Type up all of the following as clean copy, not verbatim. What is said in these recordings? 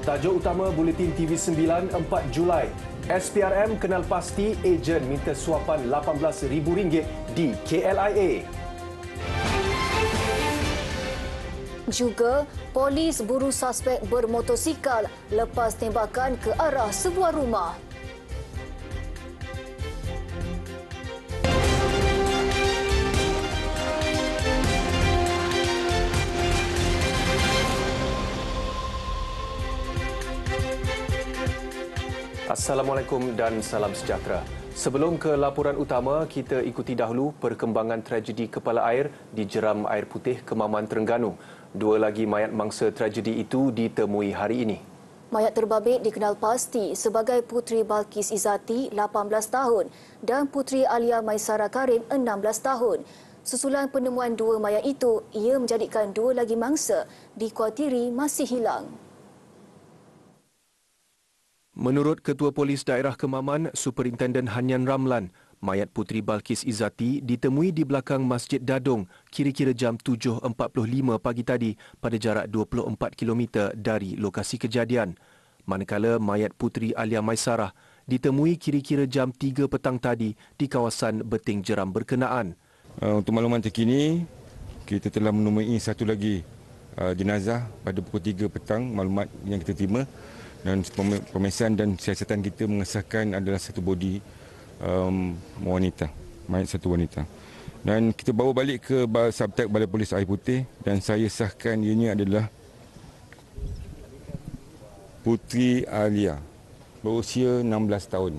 Tajuk utama Buletin TV9 4 Julai. SPRM kenal pasti ejen minta suapan RM18,000 di KLIA. Juga, polis buru suspek bermotosikal lepas tembakan ke arah sebuah rumah. Assalamualaikum dan salam sejahtera. Sebelum ke laporan utama, kita ikuti dahulu perkembangan tragedi kepala air di jeram air putih Kemaman, Terengganu. Dua lagi mayat mangsa tragedi itu ditemui hari ini. Mayat terbabit dikenal pasti sebagai Puteri Balkis Izzati, 18 tahun dan Puteri Alia Maisara Karim, 16 tahun. Susulan penemuan dua mayat itu, ia menjadikan dua lagi mangsa dikuatiri masih hilang. Menurut Ketua Polis Daerah Kemaman, Superintenden Hanyan Ramlan, mayat Puteri Balkis Izzati ditemui di belakang Masjid Dadong kira-kira jam 7.45 pagi tadi pada jarak 24 km dari lokasi kejadian. Manakala mayat Puteri Alia Maisarah ditemui kira-kira jam 3 petang tadi di kawasan Beting Jeram berkenaan. Untuk makluman terkini, kita telah menemui satu lagi jenazah pada pukul 3 petang, maklumat yang kita terima. Dan pemeriksaan dan siasatan kita mengesahkan adalah satu body wanita, mayat satu wanita. Dan kita bawa balik ke Subtek Balai Polis Air Putih dan saya sahkan ianya adalah Puteri Alia, berusia 16 tahun.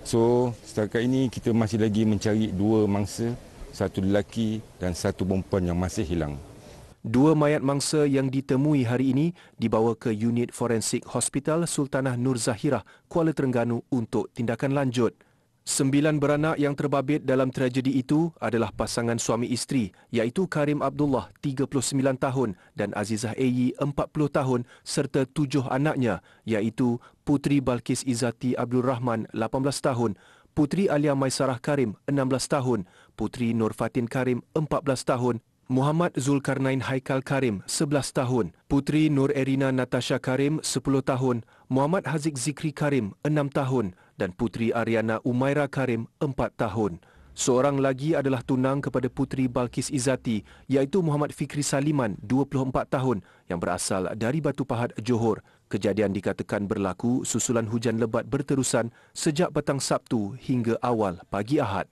So, setakat ini kita masih lagi mencari dua mangsa, satu lelaki dan satu perempuan yang masih hilang. Dua mayat mangsa yang ditemui hari ini dibawa ke Unit Forensik Hospital Sultanah Nur Zahirah, Kuala Terengganu untuk tindakan lanjut. 9 beranak yang terbabit dalam tragedi itu adalah pasangan suami isteri iaitu Karim Abdullah, 39 tahun dan Azizah Ayi, 40 tahun serta 7 anaknya iaitu Puteri Balkis Izzati Abdul Rahman, 18 tahun, Puteri Alia Maisarah Karim, 16 tahun, Puteri Nur Fatin Karim, 14 tahun, Muhammad Zulkarnain Haikal Karim, 11 tahun, Puteri Nur Erina Natasha Karim, 10 tahun, Muhammad Haziq Zikri Karim, 6 tahun dan Puteri Ariana Umaira Karim, 4 tahun. Seorang lagi adalah tunang kepada Puteri Balkis Izzati iaitu Muhammad Fikri Saliman, 24 tahun yang berasal dari Batu Pahat, Johor. Kejadian dikatakan berlaku susulan hujan lebat berterusan sejak petang Sabtu hingga awal pagi Ahad.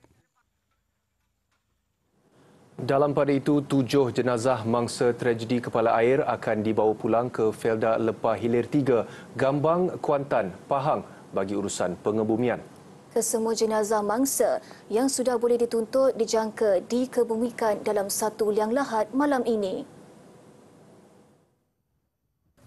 Dalam pada itu, 7 jenazah mangsa tragedi kepala air akan dibawa pulang ke Felda Lepah Hilir 3, Gambang, Kuantan, Pahang bagi urusan pengebumian. Kesemua jenazah mangsa yang sudah boleh dituntut dijangka dikebumikan dalam satu liang lahat malam ini.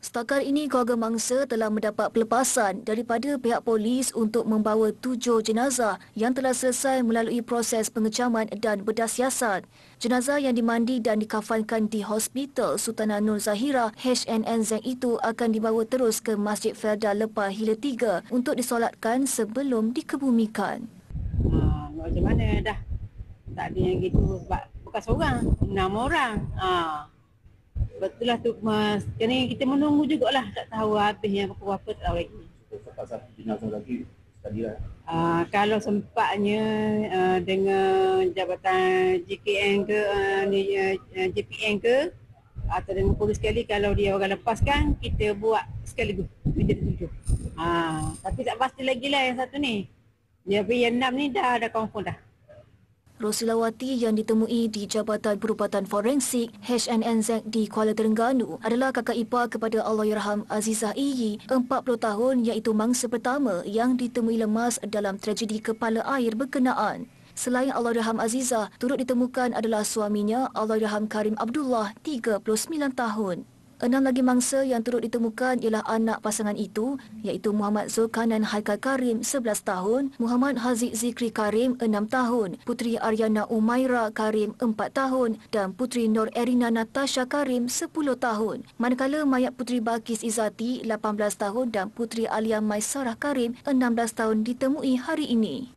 Setakat ini, keluarga mangsa telah mendapat pelepasan daripada pihak polis untuk membawa 7 jenazah yang telah selesai melalui proses pengecaman dan bedah siasat. Jenazah yang dimandi dan dikafankan di Hospital Sultanah Nur Zahirah HNNZ itu akan dibawa terus ke Masjid Felda Lepah Hilir 3 untuk disolatkan sebelum dikebumikan. Macam mana dah? Tak ada yang gitu sebab bukan seorang, 6 orang. Betul lah tu Mas. Jadi kita menunggu jugalah, tak tahu habisnya berapa tak tahu lagi. Sempat satu jenazah lagi tadi lah. Kalau sempatnya dengan jabatan JKN ke JPN ke atau dengan polis sekali, kalau dia orang lepaskan kita buat sekaligus kita 7. Tapi tak pasti lagi lah yang satu ni. Dia yang 6 ni dah confirm dah. Rosilawati yang ditemui di Jabatan Perubatan Forensik HNNZ di Kuala Terengganu adalah kakak ipar kepada Allahyarham Azizah Ayi, 40 tahun iaitu mangsa pertama yang ditemui lemas dalam tragedi kepala air berkenaan. Selain Allahyarham Azizah, turut ditemukan adalah suaminya Allahyarham Karim Abdullah, 39 tahun. 6 lagi mangsa yang turut ditemukan ialah anak pasangan itu iaitu Muhammad Zulkarnain Haikal Karim, 11 tahun, Muhammad Haziq Zikri Karim, 6 tahun, Puteri Ariana Umaira Karim, 4 tahun dan Puteri Nur Erina Natasha Karim, 10 tahun. Manakala mayat Puteri Balkis Izzati, 18 tahun dan Puteri Alia Maisarah Karim, 16 tahun ditemui hari ini.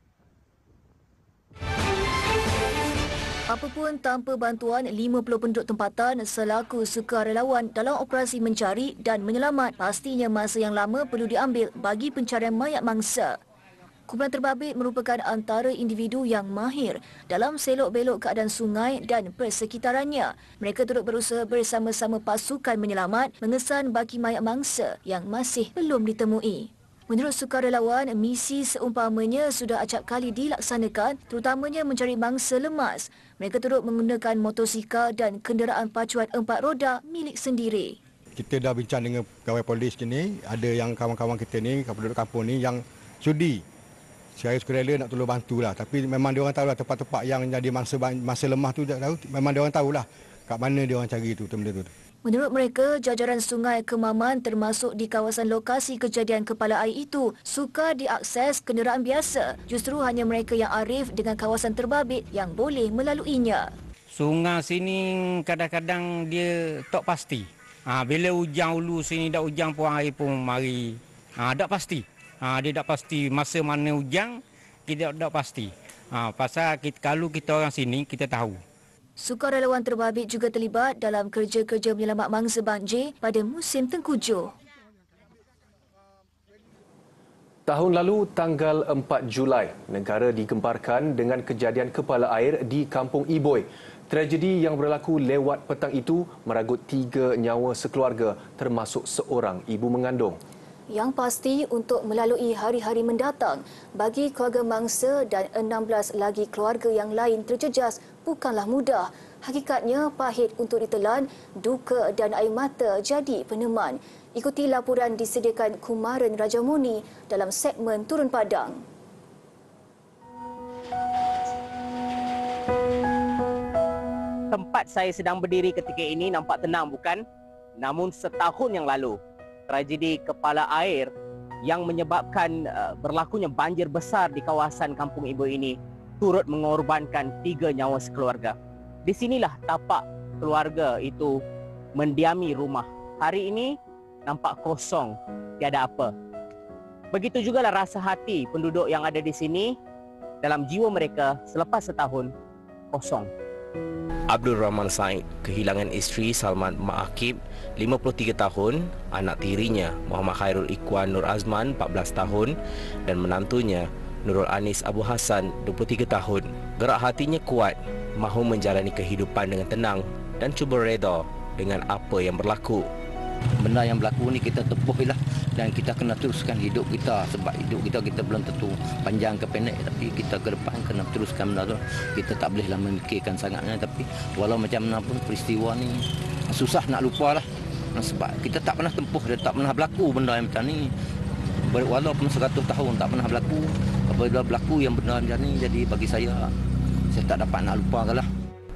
Apapun tanpa bantuan 50 penduduk tempatan selaku sukarelawan dalam operasi mencari dan menyelamat, pastinya masa yang lama perlu diambil bagi pencarian mayat mangsa. Kumpulan terbabit merupakan antara individu yang mahir dalam selok-belok keadaan sungai dan persekitarannya. Mereka turut berusaha bersama-sama pasukan menyelamat mengesan baki mayat mangsa yang masih belum ditemui. Menurut sukarelawan, misi seumpamanya sudah acap kali dilaksanakan, terutamanya mencari mangsa lemas. Mereka turut menggunakan motosikal dan kenderaan pacuan 4 roda milik sendiri. Kita dah bincang dengan pegawai polis ni, ada yang kawan-kawan kita ni, penduduk kampung ni yang sudi. Saya sukarela nak tolong bantulah, tapi memang dia orang tahulah tempat-tempat yang jadi mangsa lemah tu tahu, memang dia orang tahulah kat mana dia orang cari tu benda tu. Menurut mereka, jajaran Sungai Kemaman termasuk di kawasan lokasi kejadian kepala air itu sukar diakses kenderaan biasa. Justru hanya mereka yang arif dengan kawasan terbabit yang boleh melaluinya. Sungai sini kadang-kadang dia tak pasti. Bila hujan hulu sini dah hujan pun air pun mari. Tak pasti. Dia tak pasti masa mana hujan, kita tak pasti. Pasal kalau kita orang sini kita tahu. Sukarelawan terbabit juga terlibat dalam kerja-kerja menyelamat mangsa banjir pada musim tengkujuh. Tahun lalu, tanggal 4 Julai, negara digemparkan dengan kejadian kepala air di Kampung Iboi. Tragedi yang berlaku lewat petang itu meragut 3 nyawa sekeluarga termasuk seorang ibu mengandung. Yang pasti untuk melalui hari-hari mendatang, bagi keluarga mangsa dan 16 lagi keluarga yang lain terjejas bukanlah mudah. Hakikatnya pahit untuk ditelan, duka dan air mata jadi peneman. Ikuti laporan disediakan Kumaran Rajamuni dalam segmen Turun Padang. Tempat saya sedang berdiri ketika ini nampak tenang, bukan? Namun setahun yang lalu, tragedi kepala air yang menyebabkan berlakunya banjir besar di kawasan Kampung Iboi ini turut mengorbankan 3 nyawa sekeluarga. Di sinilah tapak keluarga itu mendiami rumah. Hari ini nampak kosong, tiada apa. Begitu jugalah rasa hati penduduk yang ada di sini dalam jiwa mereka selepas setahun kosong. Abdul Rahman Said kehilangan isteri Salman Ma'akib 53 tahun, anak tirinya Muhammad Khairul Ikhwan Nur Azman 14 tahun dan menantunya Nurul Anis Abu Hassan 23 tahun. Gerak hatinya kuat, mahu menjalani kehidupan dengan tenang dan cuba reda dengan apa yang berlaku. Benda yang berlaku ni kita tepuhilah dan kita kena teruskan hidup kita, sebab hidup kita belum tentu panjang ke pendek, tapi kita ke depan kena teruskan benda tu. Kita tak bolehlah memikirkan sangatnya, tapi walau macam mana pun peristiwa ni susah nak lupa lah, sebab kita tak pernah tempuh dan tak pernah berlaku benda yang macam ni. Walaupun 100 tahun tak pernah berlaku, apabila berlaku yang benda macam ni, jadi bagi saya tak dapat nak lupakanlah.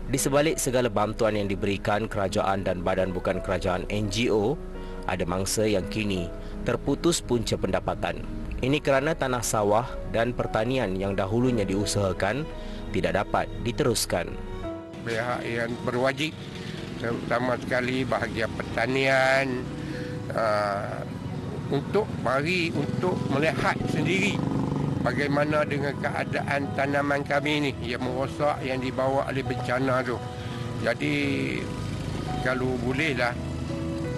Di sebalik segala bantuan yang diberikan kerajaan dan badan bukan kerajaan NGO, ada mangsa yang kini terputus punca pendapatan. Ini kerana tanah sawah dan pertanian yang dahulunya diusahakan tidak dapat diteruskan. Pihak yang berwajib, terutama sekali bahagian pertanian, untuk melihat sendiri bagaimana dengan keadaan tanaman kami ini yang merosak, yang dibawa oleh bencana tu. Jadi kalau bolehlah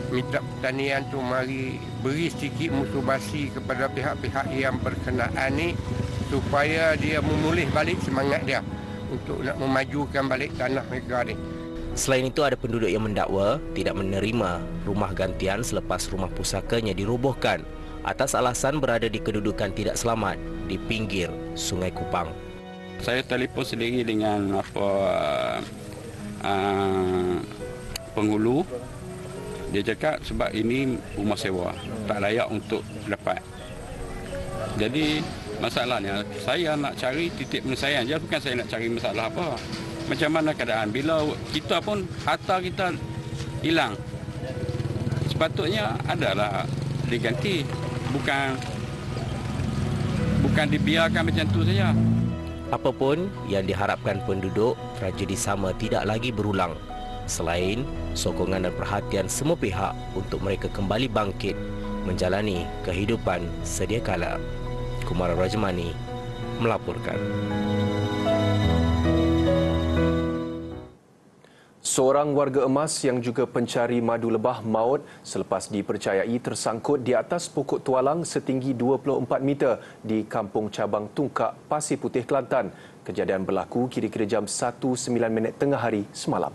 minta pertanian tu mari beri sedikit musibasi kepada pihak-pihak yang berkenaan ni supaya dia memulih balik semangat dia untuk nak memajukan balik tanah mereka ni. Selain itu, ada penduduk yang mendakwa tidak menerima rumah gantian selepas rumah pusakanya dirobohkan atas alasan berada di kedudukan tidak selamat di pinggir Sungai Kupang. Saya telefon sendiri dengan penghulu. Dia cakap sebab ini rumah sewa, tak layak untuk dapat. Jadi masalahnya saya nak cari titik penyelesaian je, bukan saya nak cari masalah apa. Macam mana keadaan bila kita pun harta kita hilang, sepatutnya adalah diganti, bukan dibiarkan macam tu saja. Apapun yang diharapkan penduduk, tragedi sama tidak lagi berulang. Selain sokongan dan perhatian semua pihak untuk mereka kembali bangkit menjalani kehidupan sedia kala. Kumaran Rajamuni melaporkan. Seorang warga emas yang juga pencari madu lebah maut selepas dipercayai tersangkut di atas pokok tualang setinggi 24 meter di Kampung Cabang Tungkak, Pasir Putih, Kelantan. Kejadian berlaku kira-kira jam 1.09 tengah hari semalam.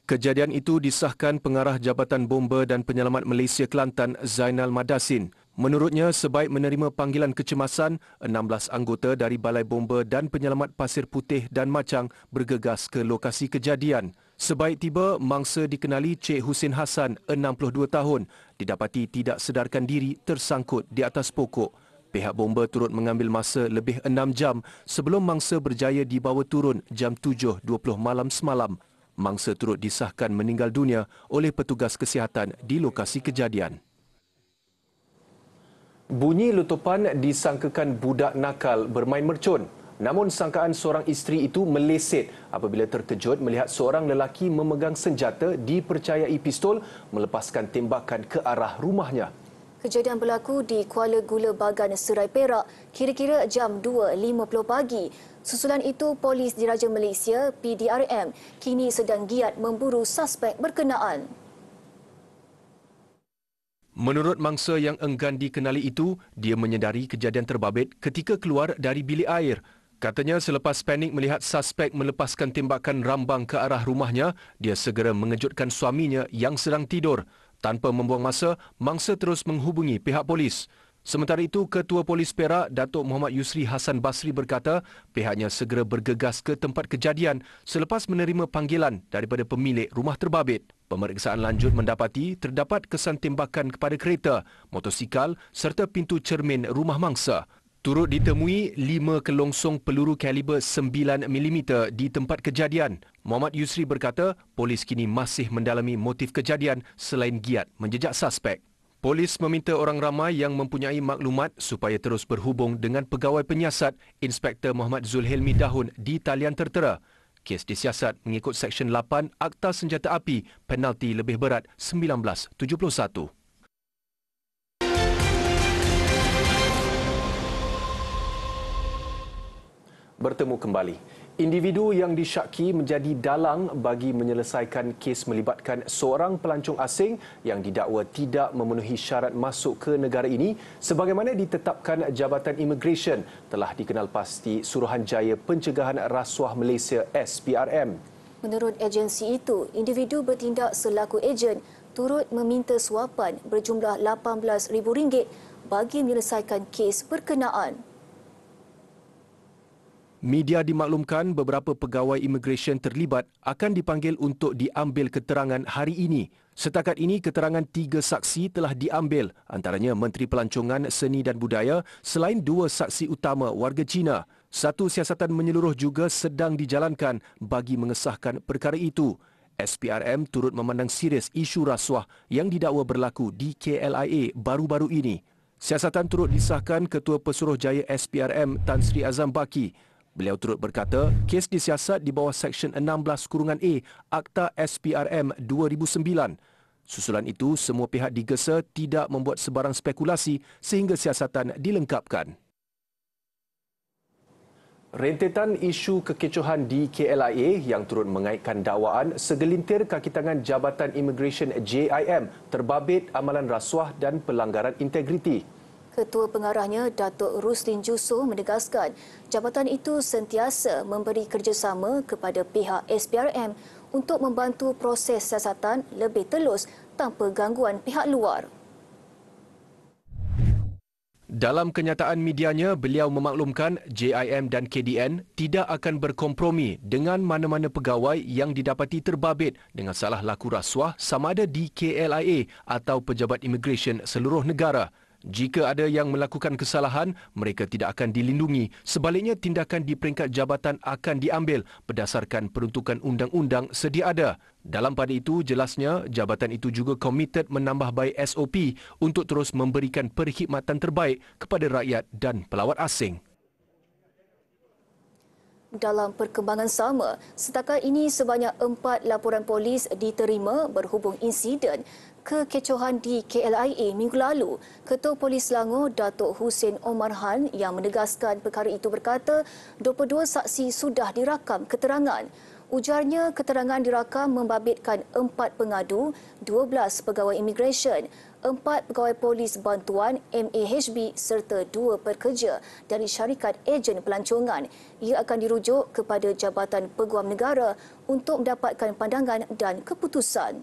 Kejadian itu disahkan Pengarah Jabatan Bomba dan Penyelamat Malaysia Kelantan, Zainal Madasin. Menurutnya, sebaik menerima panggilan kecemasan, 16 anggota dari Balai Bomba dan Penyelamat Pasir Putih dan Machang bergegas ke lokasi kejadian. Sebaik tiba, mangsa dikenali Cik Husin Hassan, 62 tahun, didapati tidak sedarkan diri tersangkut di atas pokok. Pihak bomba turut mengambil masa lebih 6 jam sebelum mangsa berjaya dibawa turun jam 7.20 malam semalam. Mangsa turut disahkan meninggal dunia oleh petugas kesihatan di lokasi kejadian. Bunyi letupan disangkakan budak nakal bermain mercun. Namun sangkaan seorang isteri itu meleset apabila terkejut melihat seorang lelaki memegang senjata dipercayai pistol melepaskan tembakan ke arah rumahnya. Kejadian berlaku di Kuala Gula Bagan, Serai Perak, kira-kira jam 2.50 pagi. Susulan itu, Polis Diraja Malaysia (PDRM) kini sedang giat memburu suspek berkenaan. Menurut mangsa yang enggan dikenali itu, dia menyedari kejadian terbabit ketika keluar dari bilik air. Katanya selepas panik melihat suspek melepaskan tembakan rambang ke arah rumahnya, dia segera mengejutkan suaminya yang sedang tidur. Tanpa membuang masa, mangsa terus menghubungi pihak polis. Sementara itu, Ketua Polis Perak, Datuk Muhammad Yusri Hassan Basri berkata pihaknya segera bergegas ke tempat kejadian selepas menerima panggilan daripada pemilik rumah terbabit. Pemeriksaan lanjut mendapati terdapat kesan tembakan kepada kereta, motosikal serta pintu cermin rumah mangsa. Turut ditemui 5 kelongsong peluru kaliber 9mm di tempat kejadian. Muhammad Yusri berkata polis kini masih mendalami motif kejadian selain giat menjejak suspek. Polis meminta orang ramai yang mempunyai maklumat supaya terus berhubung dengan Pegawai Penyiasat Inspektor Muhammad Zulhilmi Dahun di talian tertera. Kes disiasat mengikut Seksyen 8 Akta Senjata Api, penalti lebih berat 1971. Bertemu kembali. Individu yang disyaki menjadi dalang bagi menyelesaikan kes melibatkan seorang pelancong asing yang didakwa tidak memenuhi syarat masuk ke negara ini sebagaimana ditetapkan Jabatan Immigration telah dikenal pasti Suruhanjaya Pencegahan Rasuah Malaysia (SPRM). Menurut agensi itu, individu bertindak selaku ejen turut meminta suapan berjumlah RM18,000 bagi menyelesaikan kes berkenaan. Media dimaklumkan beberapa pegawai imigresen terlibat akan dipanggil untuk diambil keterangan hari ini. Setakat ini, keterangan 3 saksi telah diambil, antaranya Menteri Pelancongan, Seni dan Budaya selain 2 saksi utama warga Cina. Satu siasatan menyeluruh juga sedang dijalankan bagi mengesahkan perkara itu. SPRM turut memandang serius isu rasuah yang didakwa berlaku di KLIA baru-baru ini. Siasatan turut disahkan Ketua Pesuruhjaya SPRM Tan Sri Azam Baki. Beliau turut berkata, kes disiasat di bawah Seksyen 16(A) Akta SPRM 2009. Susulan itu, semua pihak digesa tidak membuat sebarang spekulasi sehingga siasatan dilengkapkan. Rentetan isu kekecohan di KLIA yang turut mengaitkan dakwaan segelintir kaki tangan Jabatan Immigration JIM terbabit amalan rasuah dan pelanggaran integriti. Ketua Pengarahnya, Datuk Ruslin Jusoh menegaskan jabatan itu sentiasa memberi kerjasama kepada pihak SPRM untuk membantu proses siasatan lebih telus tanpa gangguan pihak luar. Dalam kenyataan medianya, beliau memaklumkan JIM dan KDN tidak akan berkompromi dengan mana-mana pegawai yang didapati terbabit dengan salah laku rasuah sama ada di KLIA atau pejabat imigresen seluruh negara. Jika ada yang melakukan kesalahan, mereka tidak akan dilindungi. Sebaliknya, tindakan di peringkat jabatan akan diambil berdasarkan peruntukan undang-undang sedia ada. Dalam pada itu, jelasnya, jabatan itu juga komited menambah baik SOP untuk terus memberikan perkhidmatan terbaik kepada rakyat dan pelawat asing. Dalam perkembangan sama, setakat ini sebanyak 4 laporan polis diterima berhubung insiden kekecohan di KLIA minggu lalu. Ketua Polis Selangor, Datuk Hussein Omar Han yang menegaskan perkara itu berkata 22 saksi sudah dirakam keterangan. Ujarnya keterangan dirakam membabitkan 4 pengadu, 12 pegawai imigresen, 4 pegawai polis bantuan MAHB serta 2 pekerja dari syarikat ejen pelancongan. Ia akan dirujuk kepada Jabatan Peguam Negara untuk mendapatkan pandangan dan keputusan.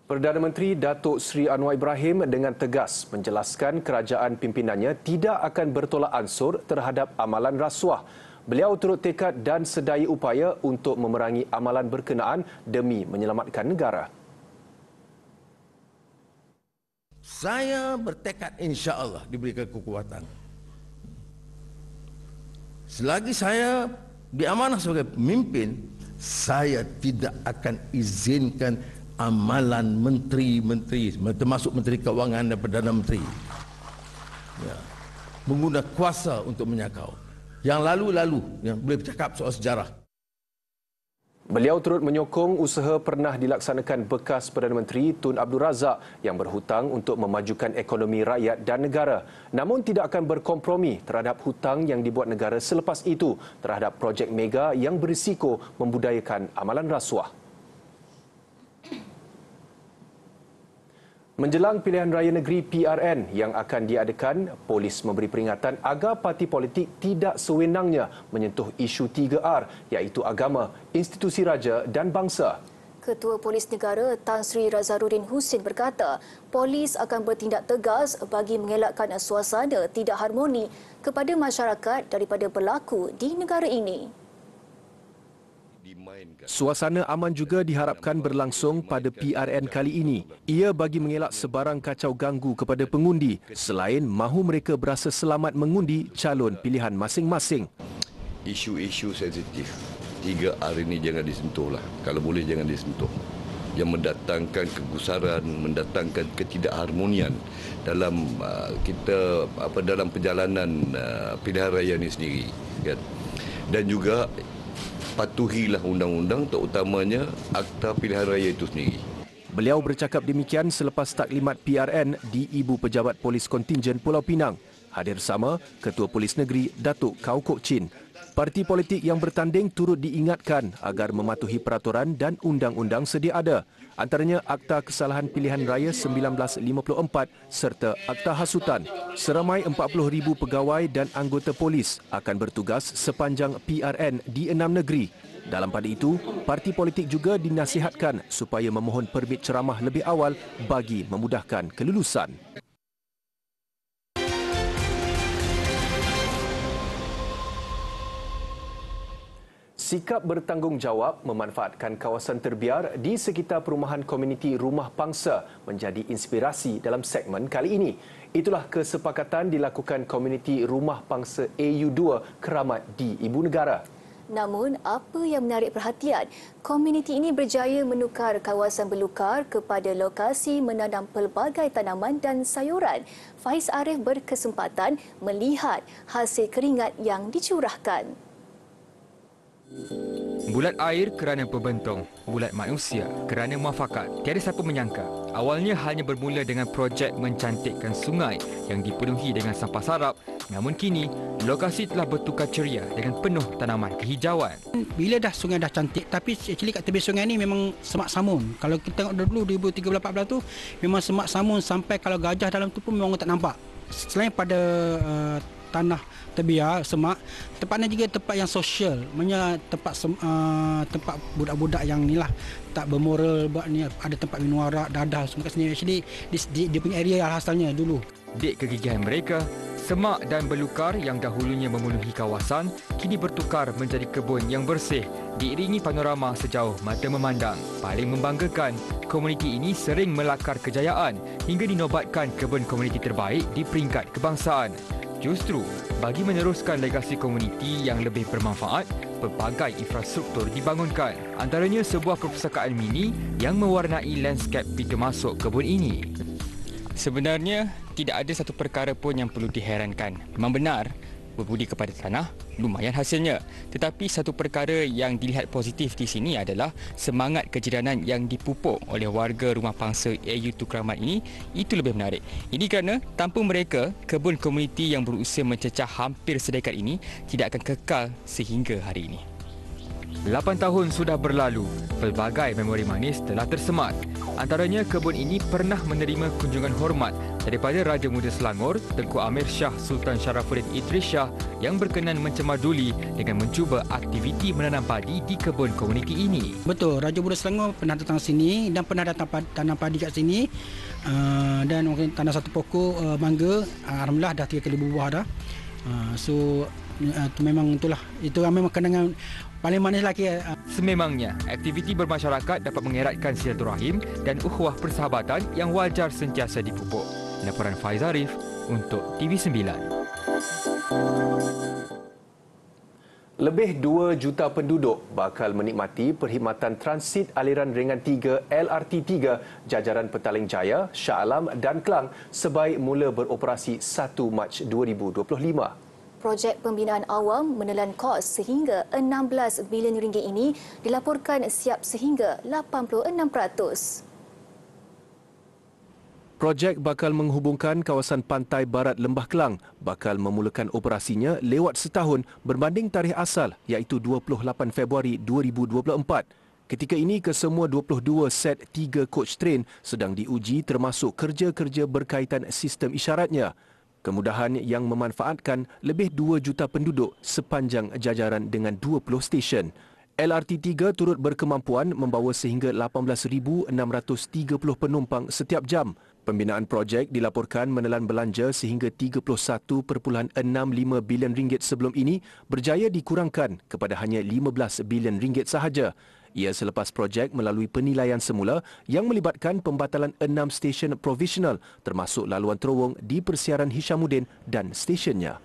Perdana Menteri Datuk Seri Anwar Ibrahim dengan tegas menjelaskan kerajaan pimpinannya tidak akan bertolak ansur terhadap amalan rasuah. Beliau turut tekad dan sedaya upaya untuk memerangi amalan berkenaan demi menyelamatkan negara. Saya bertekad insya-Allah diberikan kekuatan. Selagi saya diamanah sebagai pemimpin, saya tidak akan izinkan amalan menteri-menteri, termasuk Menteri Kewangan dan Perdana Menteri, menggunakan kuasa untuk menyakau. Yang lalu-lalu, yang boleh bercakap soal sejarah. Beliau turut menyokong usaha pernah dilaksanakan bekas Perdana Menteri Tun Abdul Razak yang berhutang untuk memajukan ekonomi rakyat dan negara. Namun tidak akan berkompromi terhadap hutang yang dibuat negara selepas itu terhadap projek mega yang berisiko membudayakan amalan rasuah. Menjelang pilihan raya negeri PRN yang akan diadakan, polis memberi peringatan agar parti politik tidak sewenangnya menyentuh isu 3R iaitu agama, institusi raja dan bangsa. Ketua Polis Negara Tan Sri Razarudin Husin berkata, polis akan bertindak tegas bagi mengelakkan suasana tidak harmoni kepada masyarakat daripada berlaku di negara ini. Suasana aman juga diharapkan berlangsung pada PRN kali ini. Ia bagi mengelak sebarang kacau ganggu kepada pengundi selain mahu mereka berasa selamat mengundi calon pilihan masing-masing. Isu-isu sensitif 3R ini jangan disentuhlah. Kalau boleh jangan disentuh. Yang mendatangkan kegusaran, mendatangkan ketidakharmonian dalam dalam perjalanan pilihan raya ini sendiri, kan? Dan juga patuhilah undang-undang, terutamanya Akta Pilihan Raya itu sendiri. Beliau bercakap demikian selepas taklimat PRN di Ibu Pejabat Polis Kontingen Pulau Pinang. Hadir sama Ketua Polis Negeri Datuk Kau Kok Chin. Parti politik yang bertanding turut diingatkan agar mematuhi peraturan dan undang-undang sedia ada, antaranya Akta Kesalahan Pilihan Raya 1954 serta Akta Hasutan. Seramai 40,000 pegawai dan anggota polis akan bertugas sepanjang PRN di 6 negeri. Dalam pada itu, parti politik juga dinasihatkan supaya memohon permit ceramah lebih awal bagi memudahkan kelulusan. Sikap bertanggungjawab memanfaatkan kawasan terbiar di sekitar perumahan komuniti Rumah Pangsa menjadi inspirasi dalam segmen kali ini. Itulah kesepakatan dilakukan komuniti Rumah Pangsa AU2 Keramat di Ibu Negara. Namun, apa yang menarik perhatian, komuniti ini berjaya menukar kawasan belukar kepada lokasi menanam pelbagai tanaman dan sayuran. Faiz Arif berkesempatan melihat hasil keringat yang dicurahkan. Bulat air kerana pembentong, bulat manusia kerana muafakat. Tiada siapa menyangka. Awalnya hanya bermula dengan projek mencantikkan sungai yang dipenuhi dengan sampah sarap. Namun kini, lokasi telah bertukar ceria dengan penuh tanaman kehijauan. Bila dah sungai dah cantik, tapi actually kat tepi sungai ni memang semak samun. Kalau kita tengok dulu 2013-14 tu, memang semak samun sampai kalau gajah dalam tu pun memang tak nampak. Selain pada tanah terbiar, semak, tempatnya juga tempat yang sosial. Maksudnya tempat budak-budak yang ni lah, tak bermoral buat ni, ada tempat minum arak, dadah semua kat sini. Actually, dia punya area asalnya dulu. Dek kegigihan mereka, semak dan belukar yang dahulunya memenuhi kawasan, kini bertukar menjadi kebun yang bersih, diiringi panorama sejauh mata memandang. Paling membanggakan, komuniti ini sering melakar kejayaan hingga dinobatkan kebun komuniti terbaik di peringkat kebangsaan. Justru, bagi meneruskan legasi komuniti yang lebih bermanfaat, pelbagai infrastruktur dibangunkan. Antaranya sebuah perpustakaan mini yang mewarnai lanskap pintu masuk kebun ini. Sebenarnya, tidak ada satu perkara pun yang perlu diherankan. Memang benar, berbudi kepada tanah, lumayan hasilnya. Tetapi satu perkara yang dilihat positif di sini adalah semangat kejiranan yang dipupuk oleh warga rumah pangsa AU Tukramat ini, itu lebih menarik. Ini kerana tanpa mereka, kebun komuniti yang berusia mencecah hampir sedekad ini tidak akan kekal sehingga hari ini. 8 tahun sudah berlalu, pelbagai memori manis telah tersemat. Antaranya, kebun ini pernah menerima kunjungan hormat daripada Raja Muda Selangor, Tengku Amir Shah Sultan Sharafuddin Idris Shah yang berkenan mencemaduli dengan mencuba aktiviti menanam padi di kebun komuniti ini. Betul, Raja Muda Selangor pernah datang sini dan pernah datang tanam padi kat sini. Dan mungkin tanam satu pokok mangga, alhamdulillah dah 3 kali berbuah dah. Itu memang itulah, itu memang kenangan paling manis lagi. Sememangnya, aktiviti bermasyarakat dapat mengeratkan silaturahim dan ukhuwah persahabatan yang wajar sentiasa dipupuk. Laporan Faiz Arif untuk TV9. Lebih 2 juta penduduk bakal menikmati perkhidmatan transit aliran ringan 3 LRT3 jajaran Petaling Jaya, Shah Alam dan Klang sebaik mula beroperasi 1 Mac 2025. Projek pembinaan awam menelan kos sehingga 16 bilion ringgit ini dilaporkan siap sehingga 86%. Projek bakal menghubungkan kawasan pantai barat Lembah Kelang, bakal memulakan operasinya lewat setahun berbanding tarikh asal iaitu 28 Februari 2024. Ketika ini, kesemua 22 set 3 coach train sedang diuji termasuk kerja-kerja berkaitan sistem isyaratnya. Kemudahan yang memanfaatkan lebih 2 juta penduduk sepanjang jajaran dengan 20 stesen. LRT3 turut berkemampuan membawa sehingga 18,630 penumpang setiap jam. Pembinaan projek dilaporkan menelan belanja sehingga 31.65 bilion ringgit sebelum ini berjaya dikurangkan kepada hanya 15 bilion ringgit sahaja. Ia selepas projek melalui penilaian semula yang melibatkan pembatalan 6 stesen provisional termasuk laluan terowong di Persiaran Hishamuddin dan stesennya.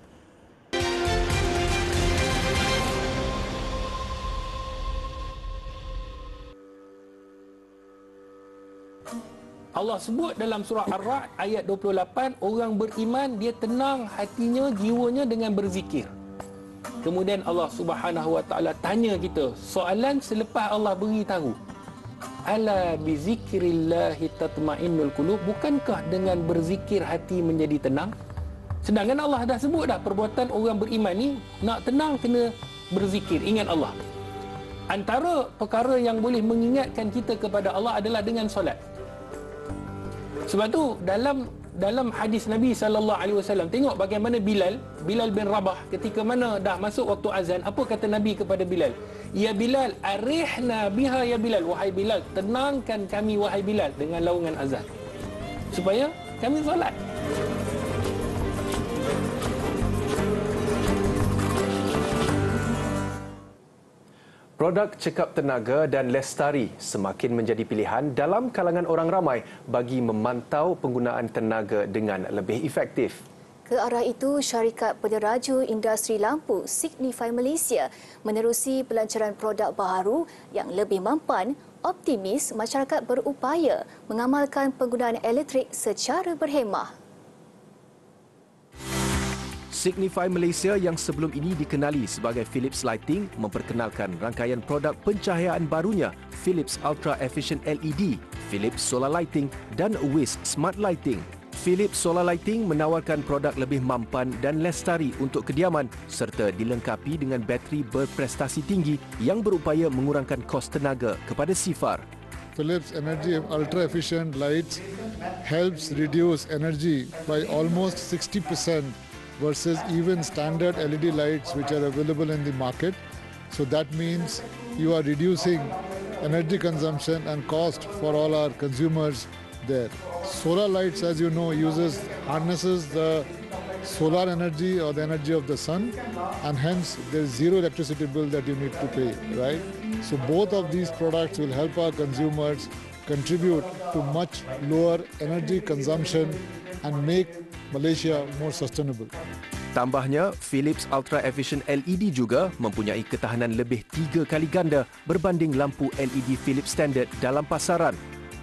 Allah sebut dalam surah Ar-Ra'd ayat 28, orang beriman dia tenang hatinya, jiwanya dengan berzikir. Kemudian Allah Subhanahu Wa Taala tanya kita soalan selepas Allah beritahu, ala bi zikrillahi tatma'innul qulub, bukankah dengan berzikir hati menjadi tenang? Sedangkan Allah dah sebut dah perbuatan orang beriman ni nak tenang kena berzikir, ingat Allah. Antara perkara yang boleh mengingatkan kita kepada Allah adalah dengan solat. Sebab tu dalam hadis Nabi SAW, tengok bagaimana Bilal bin Rabah ketika mana dah masuk waktu azan, apa kata Nabi kepada Bilal? Ya Bilal, arihna biha ya Bilal, wahai Bilal, tenangkan kami wahai Bilal dengan laungan azan supaya kami solat. Produk cekap tenaga dan lestari semakin menjadi pilihan dalam kalangan orang ramai bagi memantau penggunaan tenaga dengan lebih efektif. Ke arah itu, syarikat peneraju industri lampu Signify Malaysia menerusi pelancaran produk baharu yang lebih mampan, optimis masyarakat berupaya mengamalkan penggunaan elektrik secara berhemah. Signify Malaysia yang sebelum ini dikenali sebagai Philips Lighting memperkenalkan rangkaian produk pencahayaan barunya Philips Ultra Efficient LED, Philips Solar Lighting dan Wiz Smart Lighting. Philips Solar Lighting menawarkan produk lebih mampan dan lestari untuk kediaman serta dilengkapi dengan bateri berprestasi tinggi yang berupaya mengurangkan kos tenaga kepada sifar. Philips Energy Ultra Efficient Lights helps reduce energy by almost 60% versus even standard LED lights which are available in the market. So that means you are reducing energy consumption and cost for all our consumers there. Solar lights, as you know, harnesses the solar energy or the energy of the sun, and hence there is zero electricity bill that you need to pay, right? So both of these products will help our consumers contribute to much lower energy consumption and make Malaysia more sustainable. Tambahnya, Philips Ultra Efficient LED juga mempunyai ketahanan lebih 3 kali ganda berbanding lampu LED Philips standard dalam pasaran.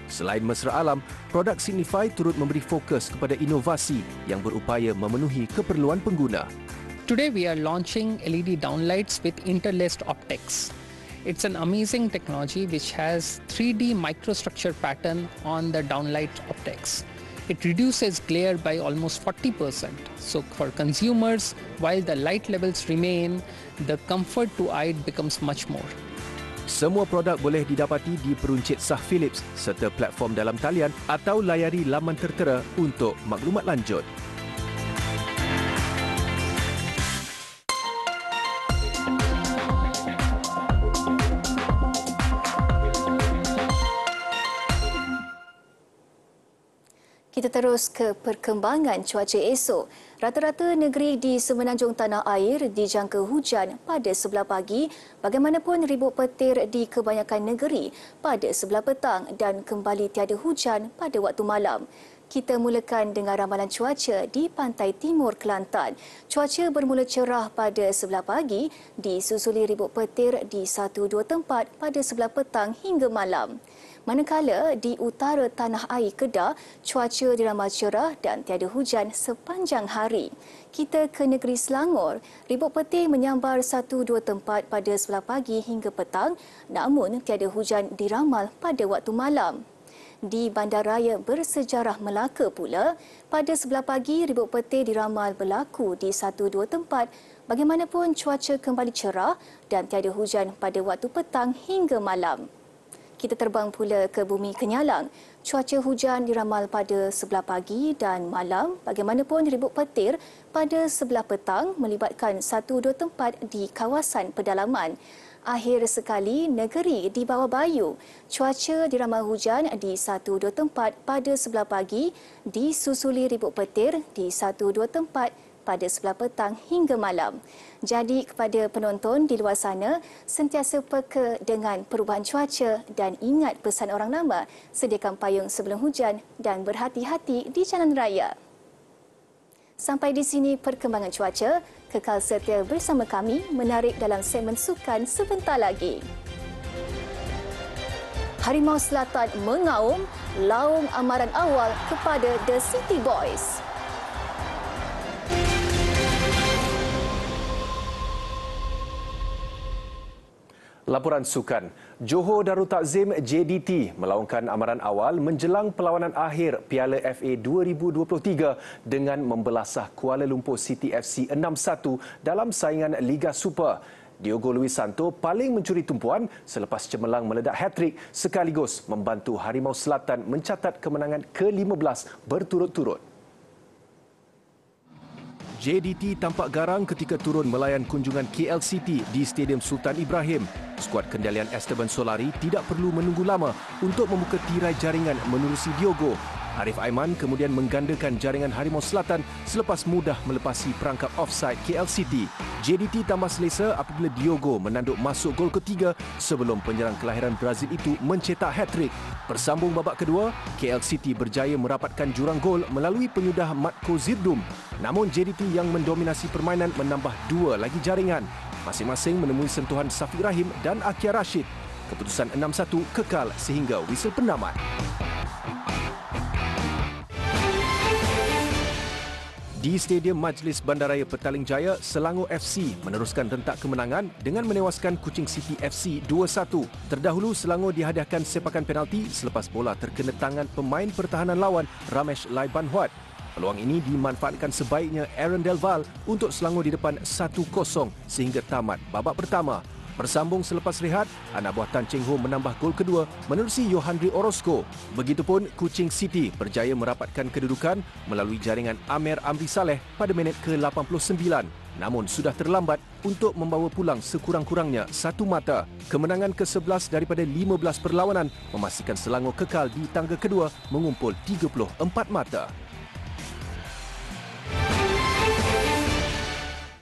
Selain mesra alam, produk Signify turut memberi fokus kepada inovasi yang berupaya memenuhi keperluan pengguna. Today we are launching LED downlights with interlaced optics. It's an amazing technology which has 3D microstructure pattern on the downlight optics. It reduces glare by almost 40%. So for consumers, while the light levels remain, the comfort to eye becomes much more. Semua produk boleh didapati di peruncit sah Philips serta platform dalam talian atau layari laman tertera untuk maklumat lanjut. Kita terus ke perkembangan cuaca esok. Rata-rata negeri di semenanjung tanah air dijangka hujan pada sebelah pagi, bagaimanapun ribut petir di kebanyakan negeri pada sebelah petang dan kembali tiada hujan pada waktu malam. Kita mulakan dengan ramalan cuaca di pantai timur Kelantan. Cuaca bermula cerah pada sebelah pagi, disusuli ribut petir di 1-2 tempat pada sebelah petang hingga malam. Manakala di utara tanah air Kedah, cuaca diramal cerah dan tiada hujan sepanjang hari. Kita ke negeri Selangor, ribut petir menyambar 1-2 tempat pada sebelah pagi hingga petang, namun tiada hujan diramal pada waktu malam. Di Bandaraya Bersejarah Melaka pula, pada sebelah pagi ribut petir diramal berlaku di 1-2 tempat, bagaimanapun cuaca kembali cerah dan tiada hujan pada waktu petang hingga malam. Kita terbang pula ke Bumi Kenyalang. Cuaca hujan diramal pada sebelah pagi dan malam, bagaimanapun ribut petir pada sebelah petang melibatkan 1-2 tempat di kawasan pedalaman. Akhir sekali, negeri di bawah Bayu. Cuaca diramal hujan di 1-2 tempat pada sebelah pagi, disusuli ribut petir di 1-2 tempat pada sebelah petang hingga malam. Jadi kepada penonton di luar sana, sentiasa peka dengan perubahan cuaca dan ingat pesan orang lama, sediakan payung sebelum hujan dan berhati-hati di jalan raya. Sampai di sini perkembangan cuaca. Kekal setia bersama kami menarik dalam segmen sukan sebentar lagi. Harimau Selatan mengaum, laung amaran awal kepada The City Boys. Laporan sukan. Johor Darul Takzim JDT melaungkan amaran awal menjelang perlawanan akhir Piala FA 2023 dengan membelasah Kuala Lumpur City FC 6-1 dalam saingan Liga Super. Diogo Luis Santo paling mencuri tumpuan selepas cemerlang meledak hat-trick sekaligus membantu Harimau Selatan mencatat kemenangan ke-15 berturut-turut. JDT tampak garang ketika turun melayan kunjungan KL City di Stadium Sultan Ibrahim. Skuad kendalian Esteban Solari tidak perlu menunggu lama untuk membuka tirai jaringan menerusi Diogo. Arif Aiman kemudian menggandakan jaringan Harimau Selatan selepas mudah melepasi perangkap offside KL City. JDT tambah selesa apabila Diogo menanduk masuk gol ketiga sebelum penyerang kelahiran Brazil itu mencetak hat-trick. Bersambung babak kedua, KL City berjaya merapatkan jurang gol melalui penyudah Matko Zirdum. Namun JDT yang mendominasi permainan menambah 2 lagi jaringan. Masing-masing menemui sentuhan Safiq Rahim dan Akia Rashid. Keputusan 6-1 kekal sehingga whistle penamat. Di Stadium Majlis Bandaraya Petaling Jaya, Selangor FC meneruskan rentak kemenangan dengan menewaskan Kuching City FC 2-1. Terdahulu, Selangor dihadiahkan sepakan penalti selepas bola terkena tangan pemain pertahanan lawan Ramesh Lai Banhuat. Peluang ini dimanfaatkan sebaiknya Aaron Delval untuk Selangor di depan 1-0 sehingga tamat babak pertama. Bersambung selepas rehat, anak buah Tan Cheng Ho menambah gol kedua menerusi Yohandri Orozco. Begitupun Kuching City berjaya merapatkan kedudukan melalui jaringan Amer Amri Saleh pada minit ke-89. Namun sudah terlambat untuk membawa pulang sekurang-kurangnya 1 mata. Kemenangan ke-11 daripada 15 perlawanan memastikan Selangor kekal di tangga kedua mengumpul 34 mata.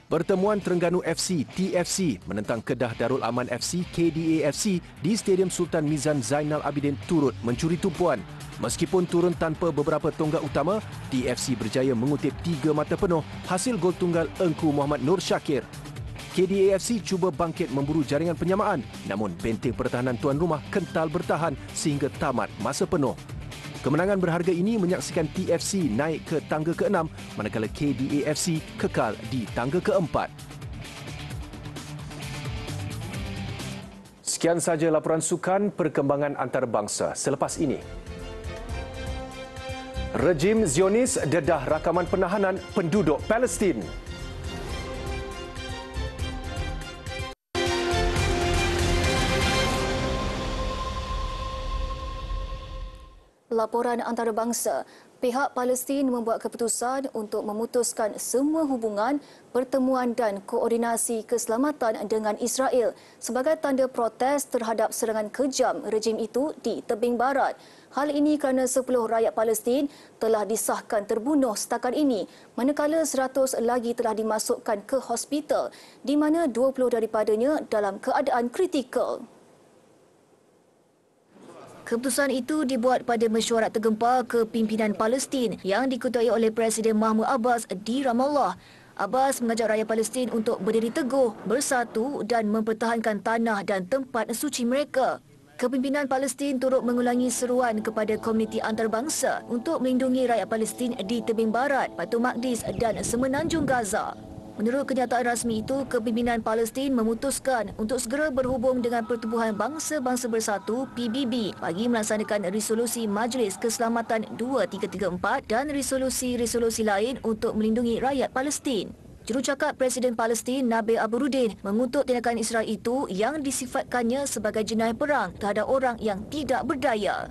Pertemuan Terengganu FC TFC menentang Kedah Darul Aman FC KDA FC di Stadium Sultan Mizan Zainal Abidin turut mencuri tumpuan. Meskipun turun tanpa beberapa tonggak utama, TFC berjaya mengutip 3 mata penuh hasil gol tunggal Engku Muhammad Nur Syakir. KDAFC cuba bangkit memburu jaringan penyamaan, namun benteng pertahanan tuan rumah kental bertahan sehingga tamat masa penuh. Kemenangan berharga ini menyaksikan TFC naik ke tangga ke-6 manakala KDAFC kekal di tangga ke-4. Sekian sahaja laporan sukan perkembangan antarabangsa selepas ini. Rejim Zionis dedah rakaman penahanan penduduk Palestin. Laporan antarabangsa, pihak Palestin membuat keputusan untuk memutuskan semua hubungan, pertemuan dan koordinasi keselamatan dengan Israel sebagai tanda protes terhadap serangan kejam rejim itu di tebing barat. Hal ini kerana 10 rakyat Palestin telah disahkan terbunuh setakat ini, manakala 100 lagi telah dimasukkan ke hospital di mana 20 daripadanya dalam keadaan kritikal. Keputusan itu dibuat pada mesyuarat tergempar kepimpinan Palestin yang diketuai oleh Presiden Mahmud Abbas di Ramallah. Abbas mengajak rakyat Palestin untuk berdiri teguh, bersatu dan mempertahankan tanah dan tempat suci mereka. Kepimpinan Palestin turut mengulangi seruan kepada komuniti antarabangsa untuk melindungi rakyat Palestin di tebing barat, Baitul Maqdis dan semenanjung Gaza. Menurut kenyataan rasmi itu, kepimpinan Palestin memutuskan untuk segera berhubung dengan Pertubuhan Bangsa-Bangsa Bersatu PBB bagi melaksanakan resolusi Majlis Keselamatan 2334 dan resolusi-resolusi lain untuk melindungi rakyat Palestin. Jurucakap Presiden Palestin Nabil Aburuddin mengutuk tindakan Israel itu yang disifatkannya sebagai jenayah perang terhadap orang yang tidak berdaya.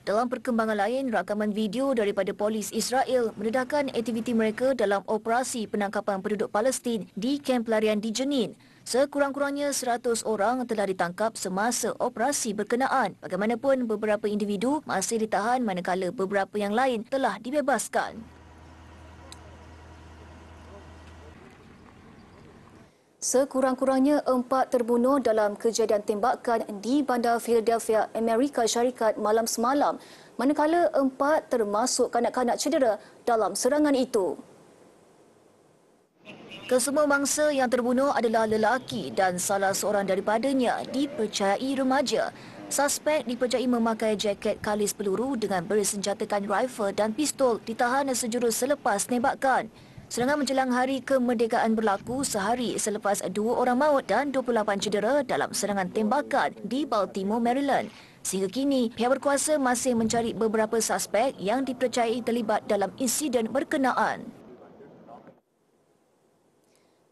Dalam perkembangan lain, rakaman video daripada polis Israel mendedahkan aktiviti mereka dalam operasi penangkapan penduduk Palestin di kamp pelarian di Jenin. Sekurang-kurangnya 100 orang telah ditangkap semasa operasi berkenaan. Bagaimanapun, beberapa individu masih ditahan manakala beberapa yang lain telah dibebaskan. Sekurang-kurangnya 4 terbunuh dalam kejadian tembakan di Bandar Philadelphia, Amerika Syarikat malam semalam, manakala 4 termasuk kanak-kanak cedera dalam serangan itu. Kesemua mangsa yang terbunuh adalah lelaki dan salah seorang daripadanya dipercayai remaja. Suspek dipercayai memakai jaket kalis peluru dengan bersenjatakan rifle dan pistol ditahan sejurus selepas tembakan. Serangan menjelang hari kemerdekaan berlaku sehari selepas 2 orang maut dan 28 cedera dalam serangan tembakan di Baltimore, Maryland. Sehingga kini, pihak berkuasa masih mencari beberapa suspek yang dipercayai terlibat dalam insiden berkenaan.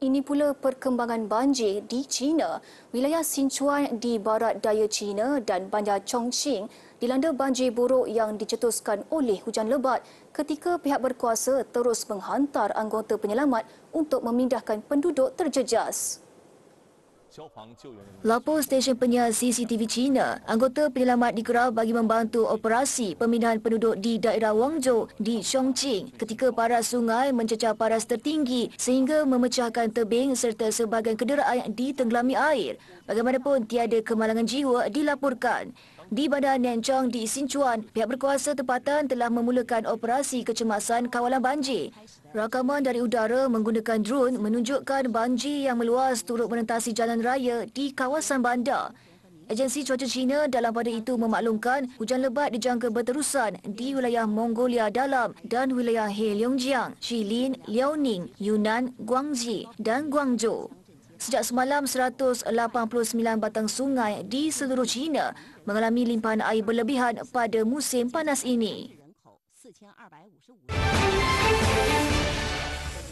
Ini pula perkembangan banjir di China. Wilayah Sichuan di barat daya China dan bandar Chongqing dilanda banjir buruk yang dicetuskan oleh hujan lebat ketika pihak berkuasa terus menghantar anggota penyelamat untuk memindahkan penduduk terjejas. Lapor stesen penyiar CCTV China, anggota penyelamat dikerah bagi membantu operasi pemindahan penduduk di daerah Wangzhou di Chongqing ketika paras sungai mencecah paras tertinggi sehingga memecahkan tebing serta sebahagian kenderaan ditenggelami air. Bagaimanapun, tiada kemalangan jiwa dilaporkan. Di Bandar Nanchang di Sichuan, pihak berkuasa tempatan telah memulakan operasi kecemasan kawalan banjir. Rakaman dari udara menggunakan drone menunjukkan banjir yang meluas turut menentasi jalan raya di kawasan bandar. Agensi Cuaca China dalam pada itu memaklumkan hujan lebat dijangka berterusan di wilayah Mongolia Dalam dan wilayah Heilongjiang, Jilin, Liaoning, Yunnan, Guangxi dan Guangzhou. Sejak semalam, 189 batang sungai di seluruh China mengalami limpahan air berlebihan pada musim panas ini.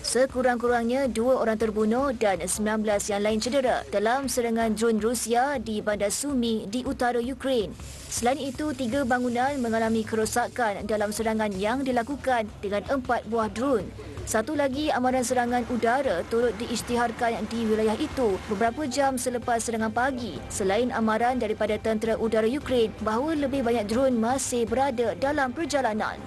Sekurang-kurangnya 2 orang terbunuh dan 19 yang lain cedera dalam serangan drone Rusia di Bandar Sumy di utara Ukraine. Selain itu, 3 bangunan mengalami kerosakan dalam serangan yang dilakukan dengan 4 buah drone. Satu lagi amaran serangan udara turut diisytiharkan di wilayah itu beberapa jam selepas serangan pagi. Selain amaran daripada tentera udara Ukraine bahawa lebih banyak drone masih berada dalam perjalanan.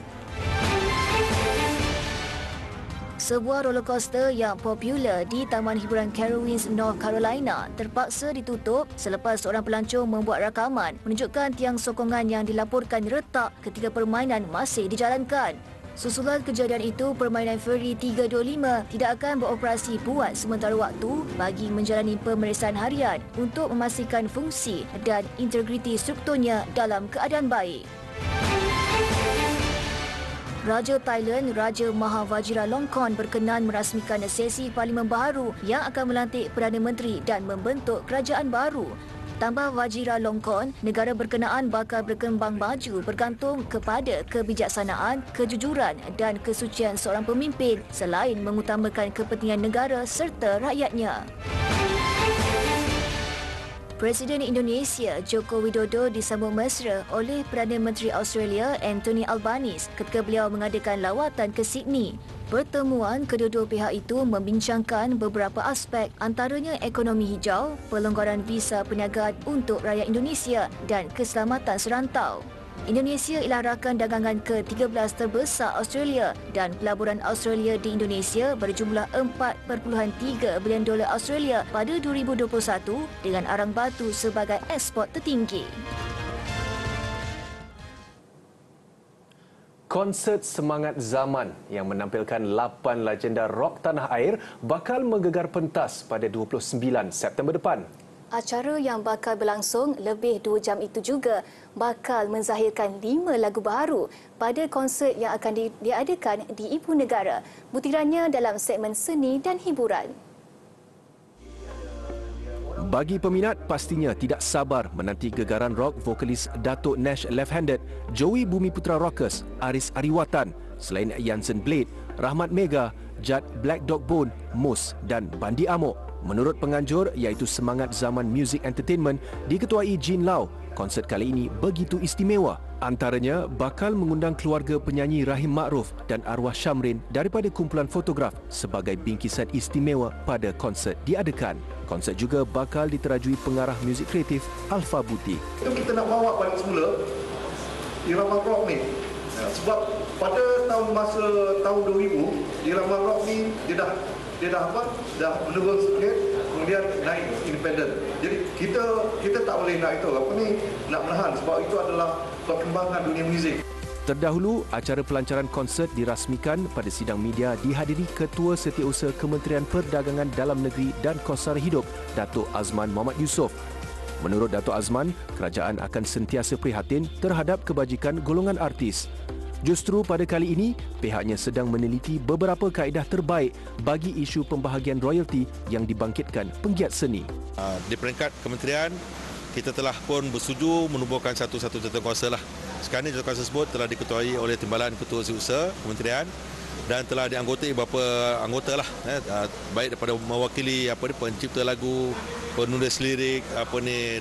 Sebuah rollercoaster yang popular di Taman Hiburan Carowinds, North Carolina terpaksa ditutup selepas seorang pelancong membuat rakaman menunjukkan tiang sokongan yang dilaporkan retak ketika permainan masih dijalankan. Susulan kejadian itu, permainan Ferry 325 tidak akan beroperasi buat sementara waktu bagi menjalani pemeriksaan harian untuk memastikan fungsi dan integriti strukturnya dalam keadaan baik. Raja Thailand, Raja Maha Vajiralongkorn berkenan merasmikan sesi parlimen baru yang akan melantik Perdana Menteri dan membentuk kerajaan baru. Tambah Vajiralongkorn, negara berkenaan bakal berkembang maju bergantung kepada kebijaksanaan, kejujuran dan kesucian seorang pemimpin selain mengutamakan kepentingan negara serta rakyatnya. Presiden Indonesia Joko Widodo disambut mesra oleh Perdana Menteri Australia Anthony Albanese ketika beliau mengadakan lawatan ke Sydney. Pertemuan kedua-dua pihak itu membincangkan beberapa aspek antaranya ekonomi hijau, pelonggaran visa perniagaan untuk rakyat Indonesia dan keselamatan serantau. Indonesia ialah rakan dagangan ke-13 terbesar Australia dan pelaburan Australia di Indonesia berjumlah $4.3 bilion Australia pada 2021 dengan arang batu sebagai eksport tertinggi. Konsert Semangat Zaman yang menampilkan 8 legenda rock tanah air bakal menggegar pentas pada 29 September depan. Acara yang bakal berlangsung lebih 2 jam itu juga bakal menzahirkan 5 lagu baru pada konsert yang akan diadakan di Ibu Negara. Butirannya dalam segmen seni dan hiburan. Bagi peminat, pastinya tidak sabar menanti gegaran rock vokalis Datuk Nash Left-Handed, Joey Bumiputra Rockers, Aris Ariwatan, selain Jansen Blade, Rahmat Mega, Jad Black Dog Bone, Mus dan Bandi Amok. Menurut penganjur iaitu Semangat Zaman Music Entertainment diketuai Jean Lau, konsert kali ini begitu istimewa. Antaranya bakal mengundang keluarga penyanyi Rahim Ma'ruf dan arwah Syamrin daripada kumpulan fotograf sebagai bingkisan istimewa pada konsert diadakan. Konsert juga bakal diterajui pengarah muzik kreatif Alfa Buti. Itu kita nak bawa balik semula irama rock ni. Sebab pada tahun 2000 irama rock ni dia dah menurun sikit, kemudian naik independen. Jadi kita tak boleh nak nak menahan sebab itu adalah perkembangan dunia muzik. Terdahulu, acara pelancaran konsert dirasmikan pada sidang media dihadiri Ketua Setiausaha Kementerian Perdagangan Dalam Negeri dan Kos Sara Hidup, Datuk Azman Muhammad Yusof. Menurut Datuk Azman, kerajaan akan sentiasa prihatin terhadap kebajikan golongan artis. Justru pada kali ini, pihaknya sedang meneliti beberapa kaedah terbaik bagi isu pembahagian royalti yang dibangkitkan penggiat seni. Di peringkat kementerian, kita telah pun bersetuju menubuhkan satu jawatankuasa lah. Sekarang ini jawatankuasa tersebut telah diketuai oleh Timbalan Ketua Setiausaha Kementerian dan telah dianggotai beberapa anggota lah, baik daripada mewakili pencipta lagu, penulis lirik,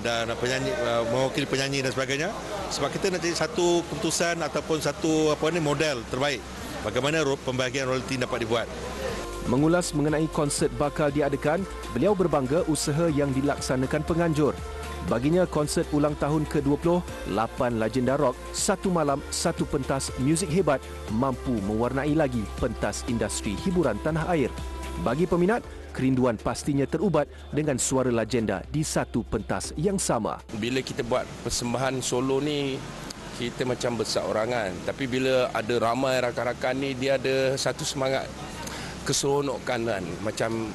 dan penyanyi, mewakili penyanyi dan sebagainya. Sebab kita nak jadi satu keputusan ataupun satu model terbaik bagaimana pembahagian royalti dapat dibuat. Mengulas mengenai konsert bakal diadakan, beliau berbangga usaha yang dilaksanakan penganjur. Baginya konsert ulang tahun ke-20, 8 legenda rock, satu malam, satu pentas muzik hebat mampu mewarnai lagi pentas industri hiburan tanah air. Bagi peminat, kerinduan pastinya terubat dengan suara legenda di satu pentas yang sama. Bila kita buat persembahan solo ni, kita macam besar orangan. Tapi bila ada ramai rakan-rakan ni, dia ada satu semangat keseronokan kan.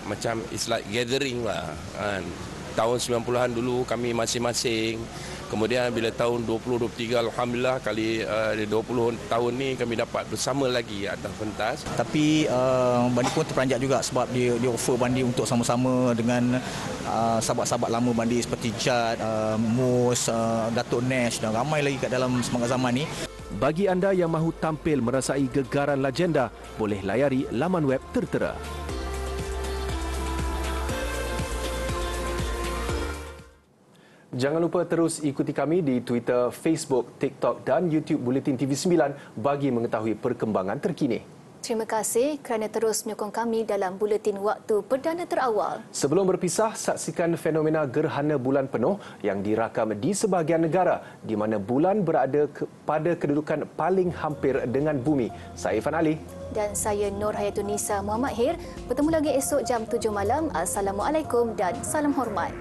Macam it's like gathering lah kan. Tahun 90-an dulu kami masing-masing. Kemudian bila tahun 2023, alhamdulillah kali 20 tahun ni kami dapat bersama lagi atas pentas. Tapi Bandi pun terperanjat juga sebab dia offer Bandi untuk sama-sama dengan sahabat-sahabat lama Bandi seperti Jad, Mus, Datuk Nash dan ramai lagi kat dalam Semangat Zaman ni. Bagi anda yang mahu tampil merasai gegaran legenda, boleh layari laman web tertera. Jangan lupa terus ikuti kami di Twitter, Facebook, TikTok dan YouTube Buletin TV9 bagi mengetahui perkembangan terkini. Terima kasih kerana terus menyokong kami dalam Buletin Waktu Perdana Terawal. Sebelum berpisah, saksikan fenomena gerhana bulan penuh yang dirakam di sebahagian negara di mana bulan berada pada kedudukan paling hampir dengan bumi. Saya Irfan Ali. Dan saya Nur Hayatunisa Muhammad Hir. Bertemu lagi esok jam 7 malam. Assalamualaikum dan salam hormat.